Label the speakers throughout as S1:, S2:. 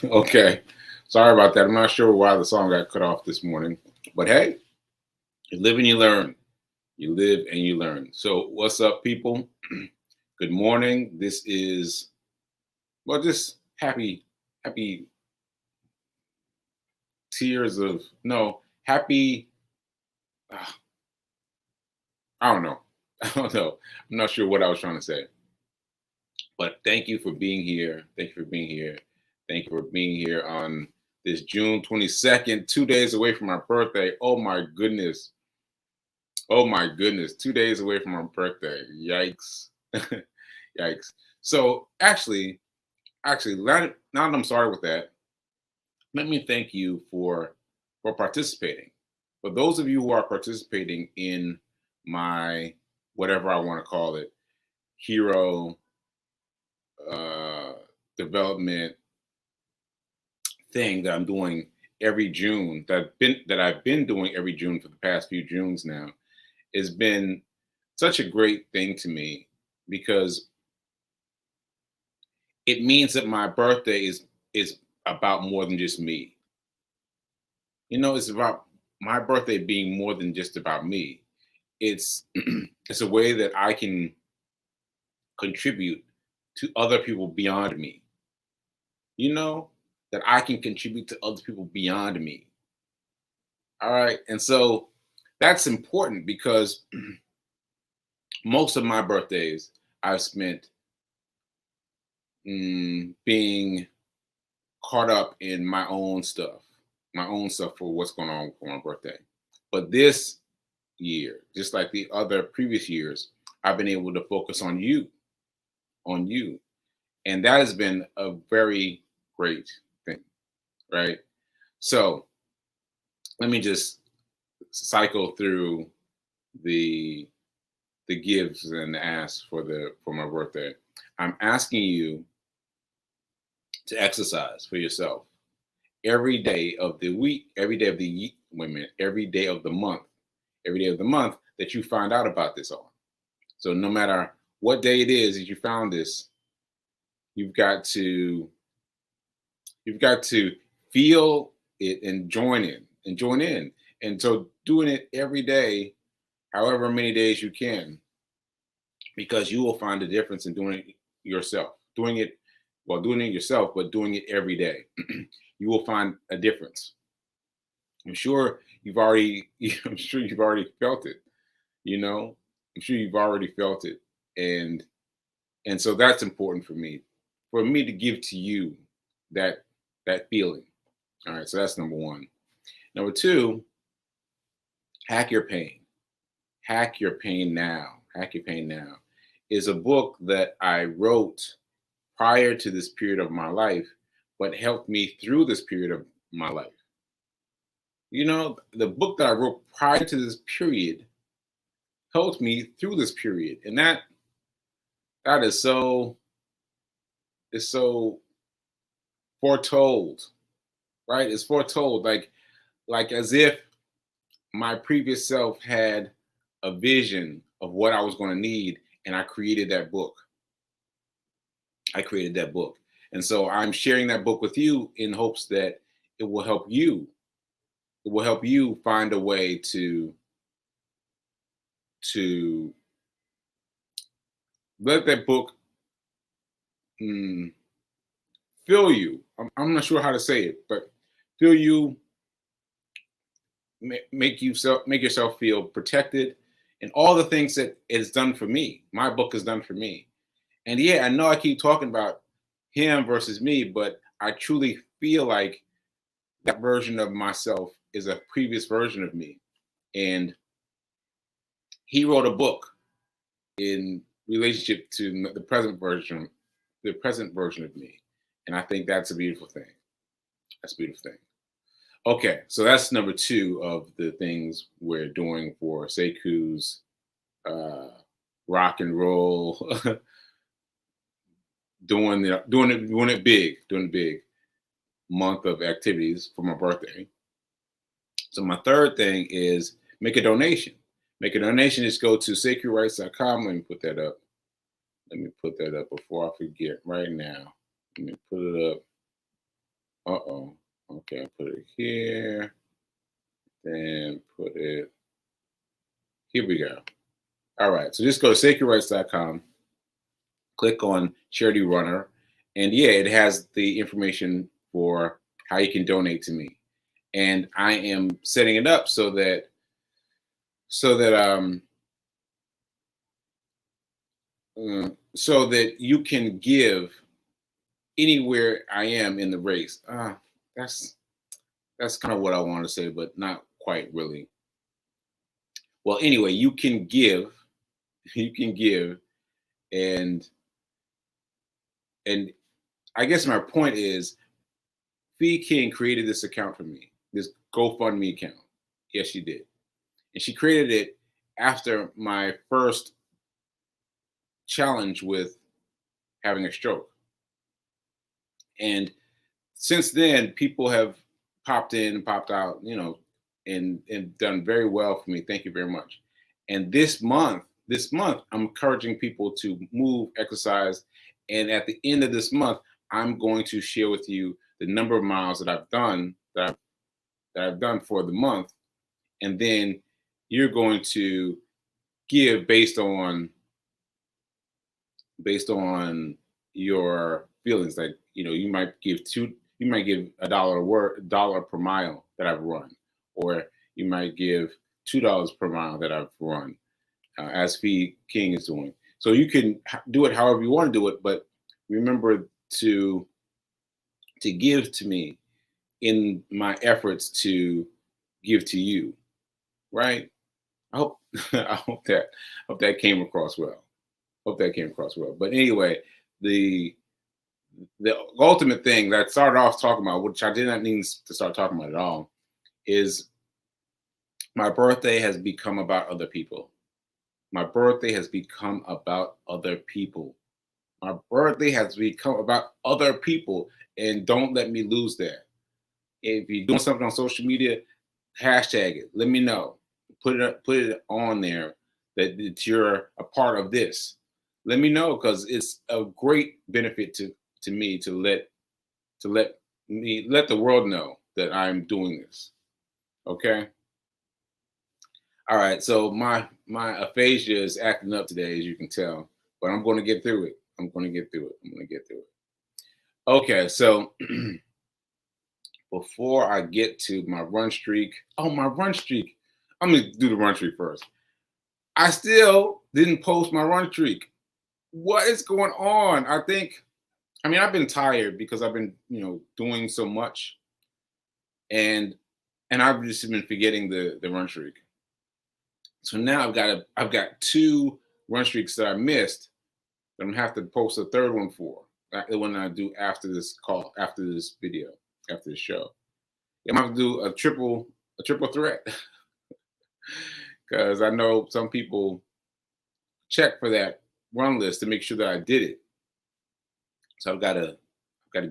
S1: Okay. Sorry about that. I'm not sure why the song got cut off this morning. But hey, you live and you learn. You live and you learn. So, what's up, people? Good morning. This is, well, just happy tears of, no, happy, uh, I don't know. I don't know. I'm not sure what I was trying to say. But thank you for being here. Thank you for being here. Thank you for being here on this June 22nd, 2 days away from my birthday. Oh my goodness. Oh my goodness. 2 days away from my birthday. Yikes. Yikes. So actually, now that I'm sorry with that, let me thank you for participating. For those of you who are participating in my whatever I want to call it, hero uh development thing that I'm doing every June that I've been doing every June for the past few Junes now has been such a great thing to me because it means that my birthday is about more than just me. It's about my birthday being more than just about me. It's it's a way that I can contribute to other people beyond me. You know, that I can contribute to other people beyond me. All right. And so that's important because most of my birthdays I've spent being caught up in my own stuff for what's going on for my birthday. But this year, just like the other previous years, I've been able to focus on you. And that has been a very great thing, right? So let me just cycle through the the gives and the asks for my birthday. I'm asking you to exercise for yourself every day of the week, every day of the wait a minute, every day of the month that you find out about this on. So no matter what day it is that you found this, you've got to you've got to feel it and join in. And so doing it every day, however many days you can, because you will find a difference in doing it yourself. Doing it yourself, but doing it every day. You will find a difference. I'm sure you've already I'm sure you've already felt it, you know? I'm sure you've already felt it. And and so that's important for me to give to you that that feeling. All right, so that's number one. Number two, hack your pain. Hack Your Pain Now. Hack Your Pain Now is a book that I wrote prior to this period of my life, but helped me through this period of my life. The book that I wrote prior to this period helped me through this period. And that is so foretold, right? It's foretold like as if my previous self had a vision of what I was going to need and I created that book. I created that book. And so I'm sharing that book with you in hopes that it will help you. It will help you find a way to let that book mm, fill you. I'm not sure how to say it, but fill you, make yourself feel protected, and all the things that it's done for me. My book has done for me. And yeah, I know I keep talking about him versus me, but I truly feel like that version of myself is a previous version of me. And he wrote a book in relationship to the present version of me. And I think that's a beautiful thing. That's a beautiful thing. Okay, so that's number two of the things we're doing for Sekou's uh, rock and roll, doing it big month of activities for my birthday. So my third thing is make a donation. Make a donation. Just go to SekouWrite.com. Let me put that up. Let me put that up before I forget right now. Let me put it up. Uh-oh. Okay, put it here. Then put it, here we go. All right, so just go to SekouWrite.com, click on Charity Runner, and yeah, it has the information for how you can donate to me. And I am setting it up so that so that you can give anywhere I am in the race. That's that's kind of what I want to say, but not quite really. Well, anyway, you can give, you can give, and and I guess my point is, Fee King created this account for me, this GoFundMe account. Yes, she did, and she created it after my first challenge with having a stroke. And since then, people have popped in, popped out, and done very well for me. Thank you very much. And this month, I'm encouraging people to move, exercise, and at the end of this month, I'm going to share with you the number of miles that I've done that I've done for the month, and then you're going to give based on your feelings. Like, you might give $1 per mile that I've run, or you might give $2 per mile that I've run, as Fee King is doing. So you can do it however you want to do it, but remember to give to me in my efforts to give to you. Right? I hope I hope that came across well. Hope that came across well. But anyway, the the ultimate thing that I started off talking about, which I did not mean to start talking about at all, is my birthday has become about other people. My birthday has become about other people. My birthday has become about other people, and don't let me lose that. If you're doing something on social media, hashtag it. Let me know. Put it on there that you're a part of this. Let me know, because it's a great benefit to me to let the world know that I'm doing this. Okay. All right. So my aphasia is acting up today, as you can tell, but I'm going to get through it. I'm going to get through it. I'm going to get through it. Okay. So before I get to my run streak, my run streak. I'm going to do the run streak first. I still didn't post my run streak. What is going on? I've been tired because I've been, doing so much, and I've just been forgetting the run streak. So now I've got two run streaks that I missed that I'm gonna have to post a third one for. The one I do after this call, after this video, after the show. I'm gonna have to do a triple threat, because I know some people check for that run list to make sure that I did it. So I've got to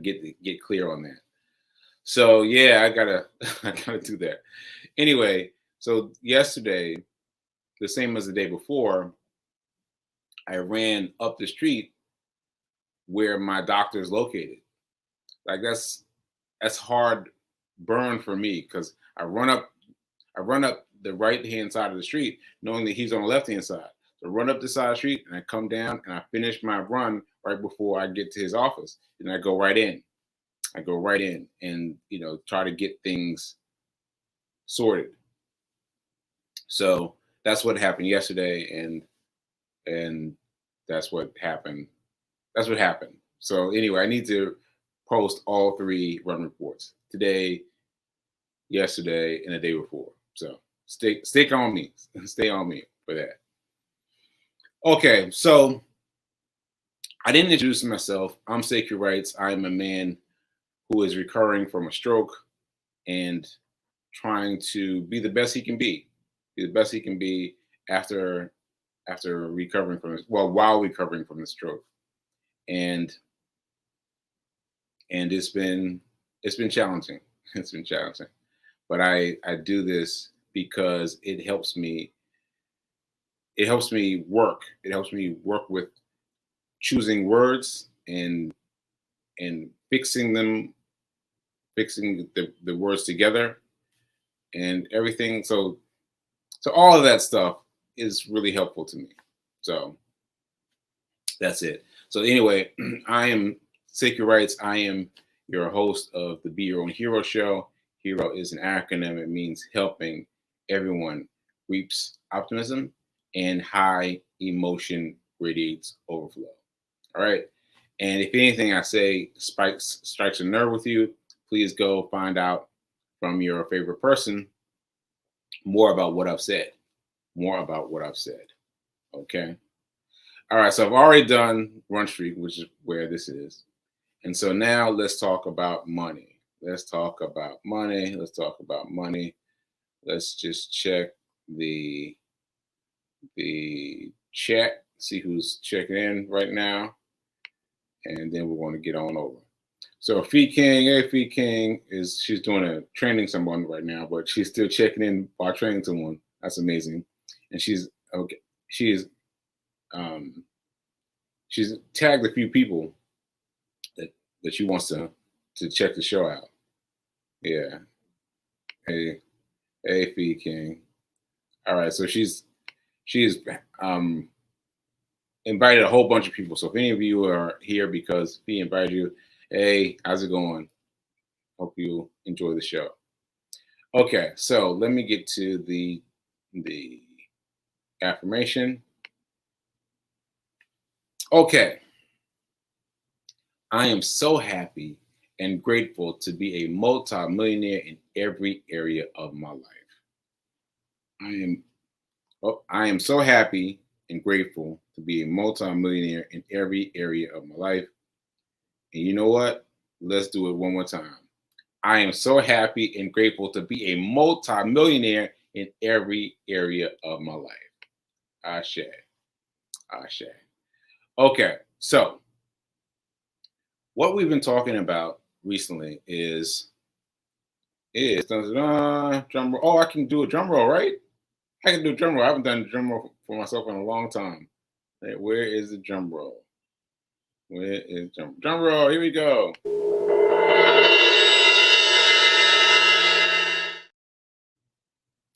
S1: get clear on that. So yeah, I gotta I gotta do that. Anyway, so yesterday, the same as the day before, I ran up the street where my doctor is located. Like, that's hard burn for me, because I run up the right hand side of the street knowing that he's on the left hand side. So I run up the side of the street and I come down and I finish my run right before I get to his office. And I go right in. I go right in and try to get things sorted. So that's what happened yesterday, and that's what happened. That's what happened. So anyway, I need to post all three run reports today, yesterday, and the day before. So stick on me. Stay on me for that. Okay, so I didn't introduce myself. I'm Sekou Write. I'm a man who is recovering from a stroke and trying to be the best he can be. Be the best he can be after recovering from this, well, while recovering from the stroke. And it's been challenging. It's been challenging. But I do this because it helps me work. It helps me work with choosing words and fixing them fixing the words together and everything. So all of that stuff is really helpful to me. So that's it. So anyway, I am Sekou Write. I am your host of the Be Your Own Hero show. Hero is an acronym. It means helping everyone reaps optimism and high emotion radiates overflow. All right. And if anything I say strikes a nerve with you, please go find out from your favorite person more about what I've said. More about what I've said. Okay. All right. So I've already done Run Street, which is where this is. And so now let's talk about money. Let's talk about money. Let's talk about money. Let's just check the chat, see who's checking in right now, and then we're going to get on over. So Fee King, hey Fee King, she's doing a training someone right now, but she's still checking in while training someone. That's amazing. And she's okay. She's tagged a few people that she wants to check the show out. Yeah. Hey Fee King. All right, so she's invited a whole bunch of people. So if any of you are here because Fee invited you, hey, how's it going? Hope you enjoy the show. Okay, so let me get to the affirmation. Okay. I am so happy and grateful to be a multi-millionaire in every area of my life. I am so happy and grateful to be a multi-millionaire in every area of my life. And you know what? Let's do it one more time. I am so happy and grateful to be a multi-millionaire in every area of my life. Ashe. Ashe. Okay, so what we've been talking about recently is drum roll. Oh, I can do a drum roll, right? I can do a drum roll. I haven't done a drum roll for myself in a long time. Hey, where is the drum roll? Where is drum roll? Here we go.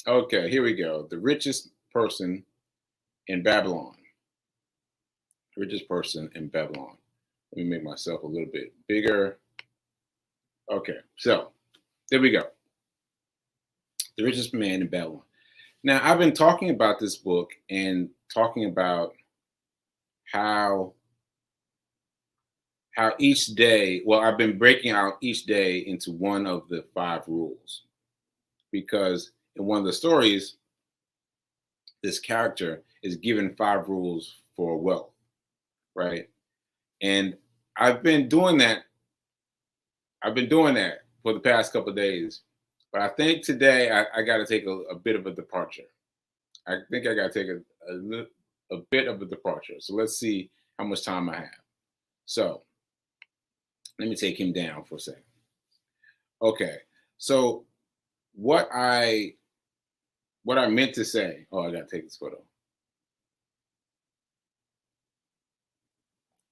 S1: Okay, here we go. The richest person in Babylon. Richest person in Babylon. Let me make myself a little bit bigger. Okay, so there we go. The richest man in Babylon. Now, I've been talking about this book and talking about how each day, well, I've been breaking out each day into one of the 5 rules. Because in one of the stories, this character is given 5 rules for wealth, right? And I've been doing that for the past couple of days. But I think today I got to take a bit of a departure. I think I got to take a bit of a departure. So let's see how much time I have. So let me take him down for a second. Okay. So what I meant to say, oh, I got to take this photo.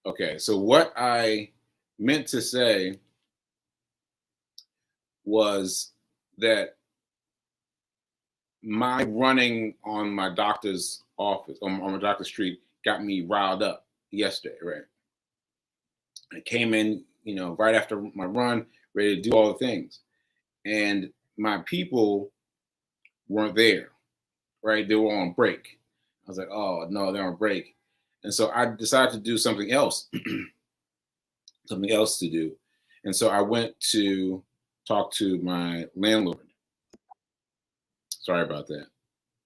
S1: Okay. So what I meant to say was that my running on my doctor's office, on my doctor's street, got me riled up yesterday, right? I came in, right after my run, ready to do all the things. And my people weren't there, right? They were on break. I was like, oh, no, they're on break. And so I decided to do something else, something else to do. And so I went to talk to my landlord. Sorry about that.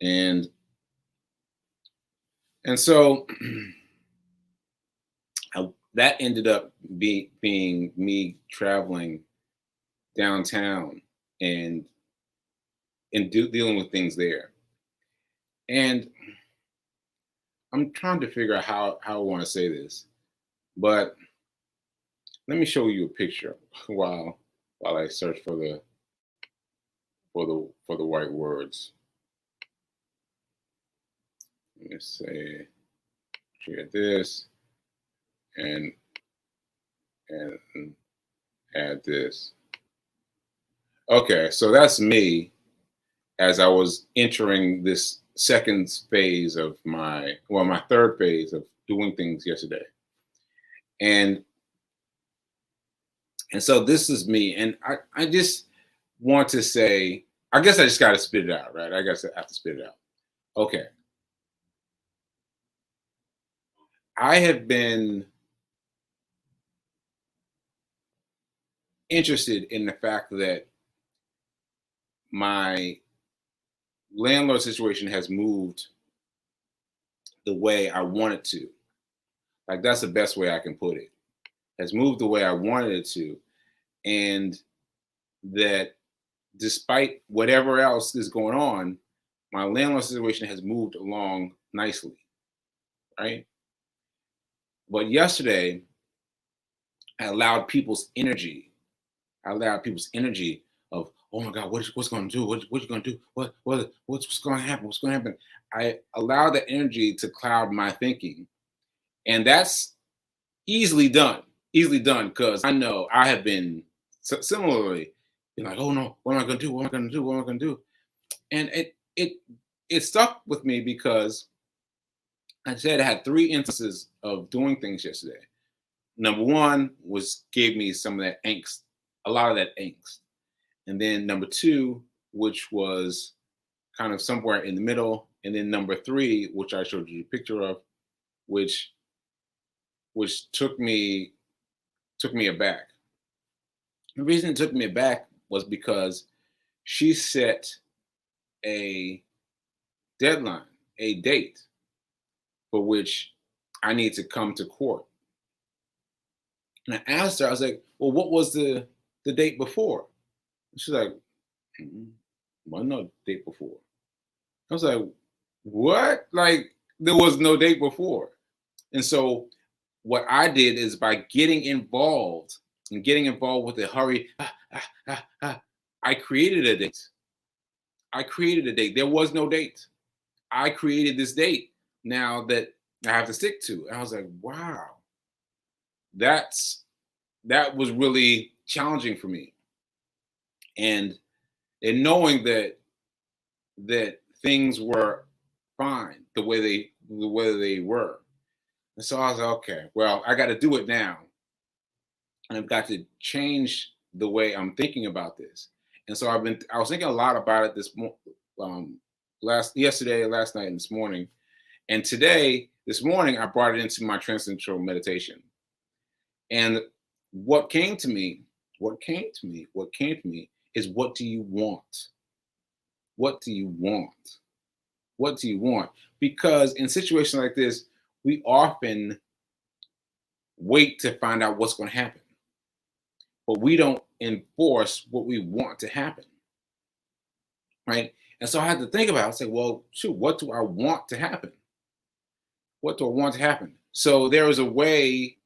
S1: And so that ended up being me traveling downtown and dealing with things there. And I'm trying to figure out how I want to say this, but let me show you a picture while I search for the right words. Let me say, share this and add this. Okay, so that's me as I was entering this second phase of my third phase of doing things yesterday. And so this is me. And I just want to say, I guess I just got to spit it out, right? I guess I have to spit it out. Okay. I have been interested in the fact that my landlord situation has moved the way I want it to. Like, that's the best way I can put it. Has moved the way I wanted it to. And that despite whatever else is going on, my landlord situation has moved along nicely, right? But yesterday, I allowed people's energy. I allowed people's energy of, oh my God, what's going to do? What you going to do? What's going to happen? What's going to happen? I allowed that energy to cloud my thinking, and that's easily done. Easily done, because I know I have been similarly been like, oh no, what am I going to do? What am I going to do? What am I going to do? And it stuck with me because I said I had three instances of doing things yesterday. Number one was gave me some of that angst, a lot of that angst. And then number two, which was kind of somewhere in the middle. And then number three, which I showed you a picture of, which took me aback. The reason it took me aback was because she set a deadline, a date for which I need to come to court. And I asked her, I was like, well, what was the date before? And she's like, well, no date before. I was like, what? Like, there was no date before. And so what I did is, by getting involved and getting involved with the hurry, I created a date. I created a date. There was no date. I created this date now that I have to stick to. And I was like, wow, that was really challenging for me. And knowing that things were fine the way they were. And so I was like, okay, well, I got to do it now. And I've got to change the way I'm thinking about this. And so I was thinking a lot about it yesterday, last night, and this morning. And this morning, I brought it into my transcendental meditation. And what came to me is, what do you want? What do you want? What do you want? Because in situations like this, we often wait to find out what's going to happen, but we don't enforce what we want to happen, right? And so I had to think about it. I said, well, shoot, what do I want to happen? What do I want to happen? So there is a way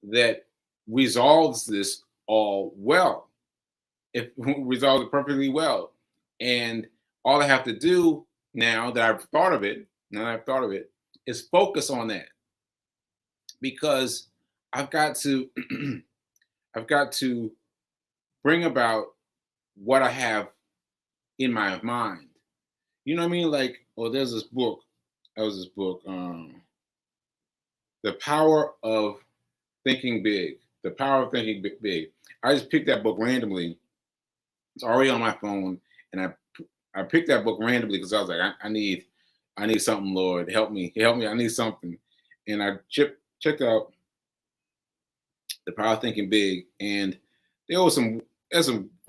S1: that resolves this all well. It resolves it perfectly well. And all I have to do now that I've thought of it, is focus on that. Because I've got to I've got to bring about what I have in my mind. You know what I mean? Like, oh, there's this book. That was this book, The Power of Thinking Big. The Power of Thinking Big. I just picked that book randomly. It's already on my phone, and I picked that book randomly because I was like, I need something, Lord, help me, I need something. And I checked out The Power of Thinking Big, and there's some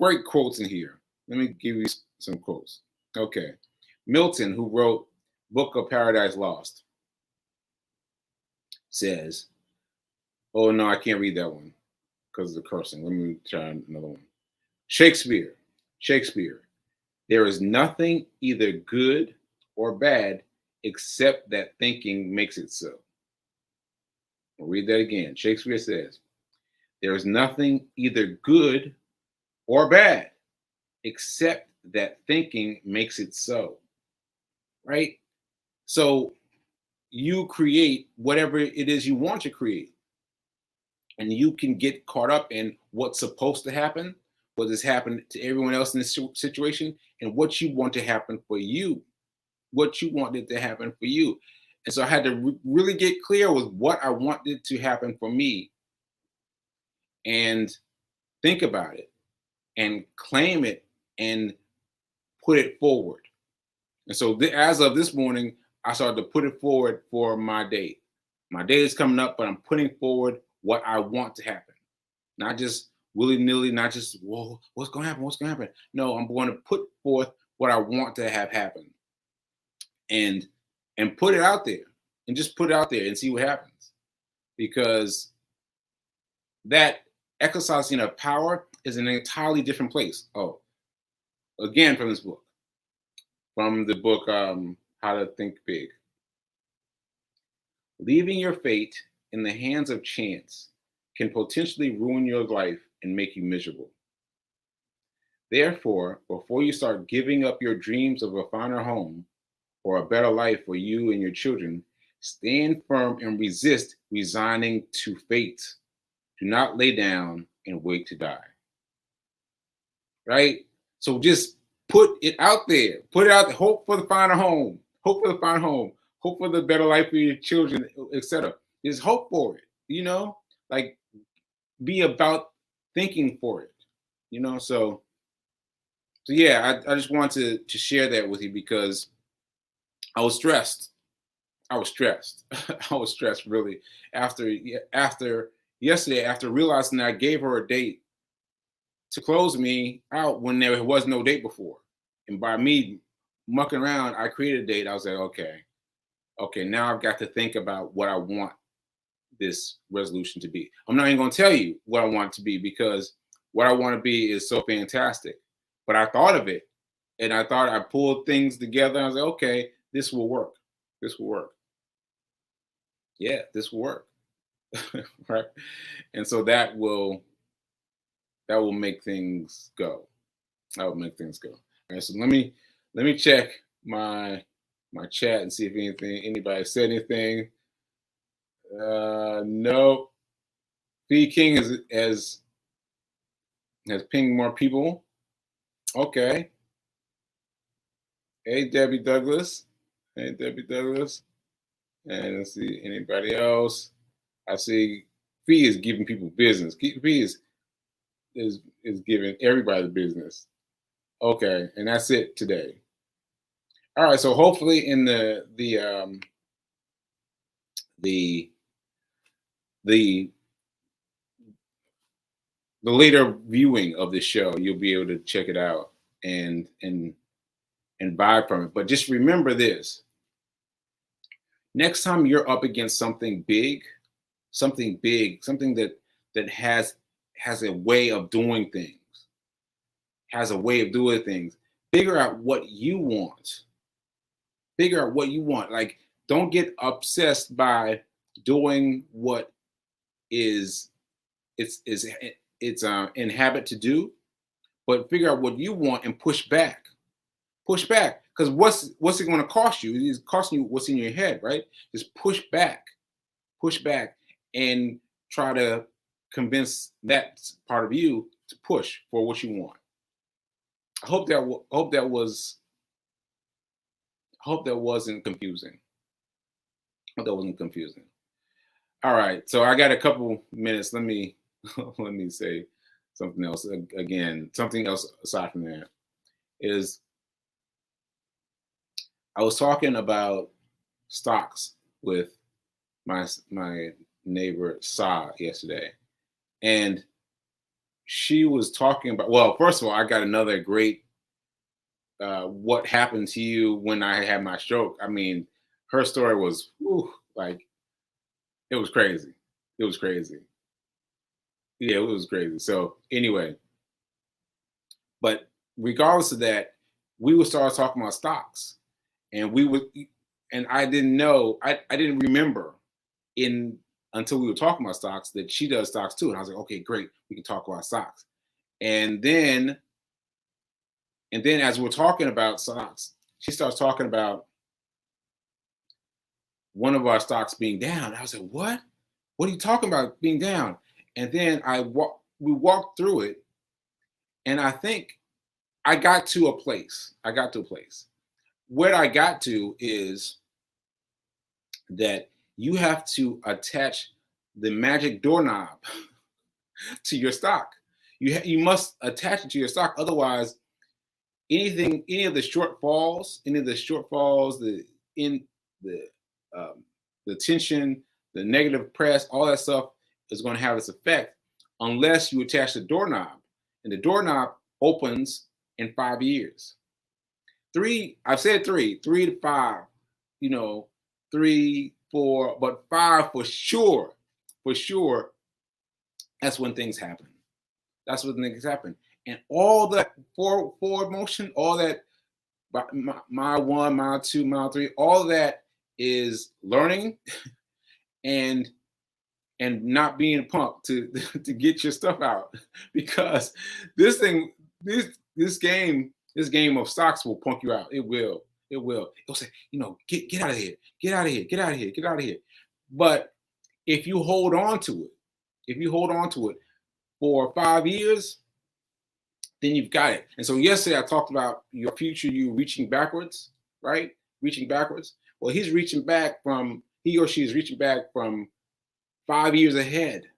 S1: great quotes in here. Let me give you some quotes. Okay, Milton, who wrote Book of Paradise Lost, says, "Oh no, I can't read that one because of the cursing. Let me try another one." Shakespeare, there is nothing either good or bad except that thinking makes it so. I'll read that again. Shakespeare says, there is nothing either good or bad except that thinking makes it so. Right? So you create whatever it is you want to create. And you can get caught up in what's supposed to happen, what has happened to everyone else in this situation, and what you want to happen for you, what you wanted to happen for you. And so I had to really get clear with what I wanted to happen for me, and think about it and claim it and put it forward. And so as of this morning, I started to put it forward for my day. My day is coming up, but I'm putting forward what I want to happen. Not just willy-nilly, not just, whoa, what's going to happen? What's going to happen? No, I'm going to put forth what I want to have happen, and put it out there, and just put it out there and see what happens. Because that exercising of power is an entirely different place. Oh, again, from this book, from the book, How to Think Big. Leaving your fate in the hands of chance can potentially ruin your life and make you miserable. Therefore, before you start giving up your dreams of a finer home or a better life for you and your children, stand firm and resist resigning to fate. Do not lay down and wait to die. Right? So just put it out there. Put it out there. Hope for the finer home. Hope for the finer home. Hope for the better life for your children, etc. Just hope for it. Like, be about thinking for it. So yeah, I just wanted to share that with you, because I was stressed. I was stressed. I was stressed really after yesterday, after realizing that I gave her a date to close me out when there was no date before. And by me mucking around, I created a date. I was like, okay, now I've got to think about what I want this resolution to be. I'm not even going to tell you what I want it to be, because what I want to be is so fantastic. But I thought of it, and I thought I pulled things together. I was like, okay, this will work. This will work. Yeah, this will work. Right? And so that will make things go. That will make things go. All right, so let me check my chat and see if anybody said anything. No. B King has pinged more people. Okay. Hey, Debbie Douglas. Hey, Debbie Douglas. And let's see, anybody else? I see Fee is giving people business. Fee is giving everybody the business. Okay, and that's it today. All right, so hopefully in the later viewing of the show, you'll be able to check it out and vibe from it. But just remember this: next time you're up against something big, something that has a way of doing things, figure out what you want. Figure out what you want. Like, don't get obsessed by doing what it's in habit to do, but figure out what you want and push back. Push back, because what's it going to cost you? It's costing you what's in your head, right? Just push back, and try to convince that part of you to push for what you want. I hope that wasn't confusing. All right, so I got a couple minutes. Let me say something else again. Something else aside from that is, I was talking about stocks with my neighbor Sa yesterday, and she was talking about. Well, first of all, I got another great. What happened to you when I had my stroke? I mean, her story was like, it was crazy. It was crazy. Yeah, it was crazy. So anyway, but regardless of that, we would start talking about stocks, and I didn't know, I didn't remember until we were talking about stocks that she does stocks too. And I was like, okay, great, we can talk about stocks. And then as we're talking about stocks, she starts talking about one of our stocks being down. I was like, what? What are you talking about being down? And then we walked through it, And I think I got to a place. What I got to is that you have to attach the magic doorknob to your stock. You must attach it to your stock. Otherwise, any of the shortfalls, the in um, the tension, the negative press, all that stuff is going to have its effect unless you attach the doorknob, and the doorknob opens in 5 years. I've said 3 to 5, 3, 4, but 5 for sure. For sure, that's when things happen. That's when things happen. And all that forward motion, all that mile 1, mile 2, mile 3, all that is learning and not being pumped to get your stuff out, because this game of stocks will punk you out. It will. It'll say, get out of here, get out of here, get out of here, get out of here. But if you hold on to it, for 5 years, then you've got it. And so yesterday I talked about your future you reaching backwards, right? Reaching backwards. Well, he or she is reaching back from 5 years ahead.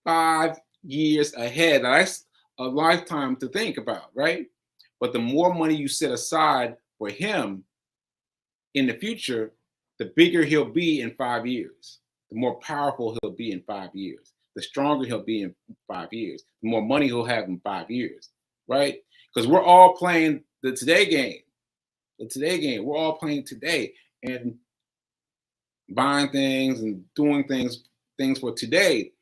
S1: 5 years ahead. That's a lifetime to think about, right? But the more money you set aside for him in the future, the bigger he'll be in 5 years. The more powerful he'll be in 5 years. The stronger he'll be in 5 years. The more money he'll have in 5 years, right? Because we're all playing the today game. We're all playing today and buying things and doing things for today.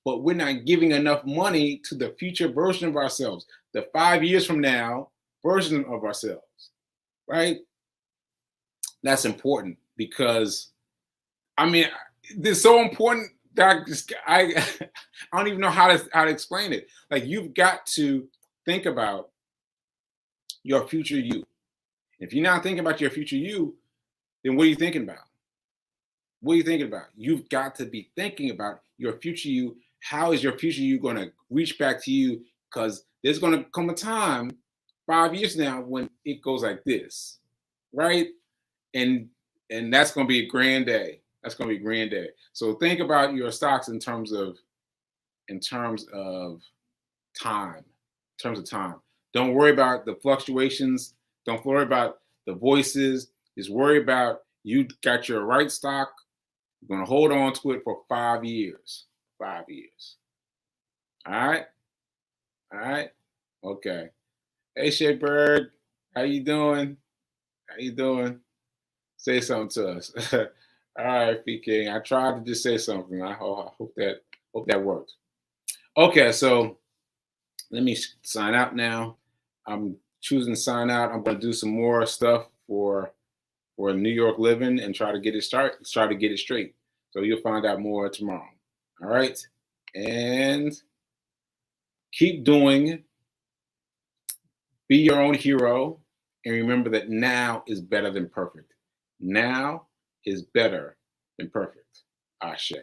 S1: But we're not giving enough money to the future version of ourselves, the 5 years from now version of ourselves, right? That's important because, it's so important that I don't even know how to explain it. Like, you've got to think about your future you. If you're not thinking about your future you, then what are you thinking about? What are you thinking about? You've got to be thinking about your future you. How is your future you going to reach back to you? Because there's going to come a time 5 years now when it goes like this, right? And that's going to be a grand day. That's going to be a grand day. So think about your stocks in terms of time. Don't worry about the fluctuations. Don't worry about the voices. Just worry about you got your right stock. You're going to hold on to it for 5 years. 5 years. All right. Okay. Hey, Shay Bird, how you doing? Say something to us. All right, PK. I tried to just say something. I hope that worked. Okay, so let me sign out now. I'm choosing to sign out. I'm going to do some more stuff for New York living and try to get it straight. So you'll find out more tomorrow. All right, and keep doing. Be your own hero, and remember that now is better than perfect. Now is better than perfect. Ashe.